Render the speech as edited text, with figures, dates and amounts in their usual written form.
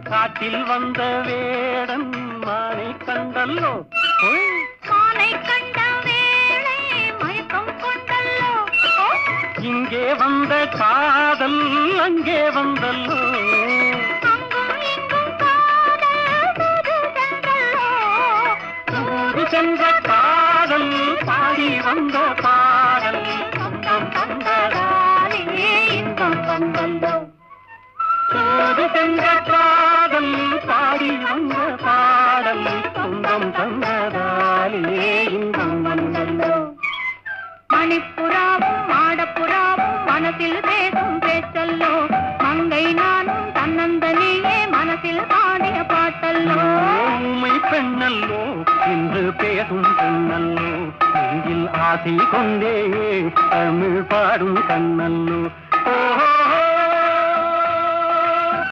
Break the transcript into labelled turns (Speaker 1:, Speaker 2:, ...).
Speaker 1: காட்டில் வந்த வேடன் மானை கண்டல்லோ
Speaker 2: மானை கண்ட வேளை மயக்கம் கொண்டல்லோ
Speaker 1: இங்கே வந்த காதல் அங்கே வந்தல்லோ
Speaker 2: அங்கும் இங்கும் காதல் தூது
Speaker 1: சென்ற காதல் பாடி வந்த பாடல் சொந்தம் தந்ததாலே
Speaker 2: இன்பம் வந்தல்லோ
Speaker 1: தூது சென்ற காதல் பாடி வந்த பாடல் சொந்தம் தந்ததாலே இன்பம் வந்தல்லோ
Speaker 2: மணிப்புறாவும் மாடப்புறாவும் மனசில் பேசும் பேச்சல்லோ மங்கை நானும் தன்னந்தனியே மனசில் பாடிய பாட்டல்லோ
Speaker 1: ஊமை பெண்ணல்லோ என்று பேசும் பெண்ணல்லோ நெஞ்சில் ஆசை கொண்டே தமிழ் பாடும் கண்ணல்லோ ஓ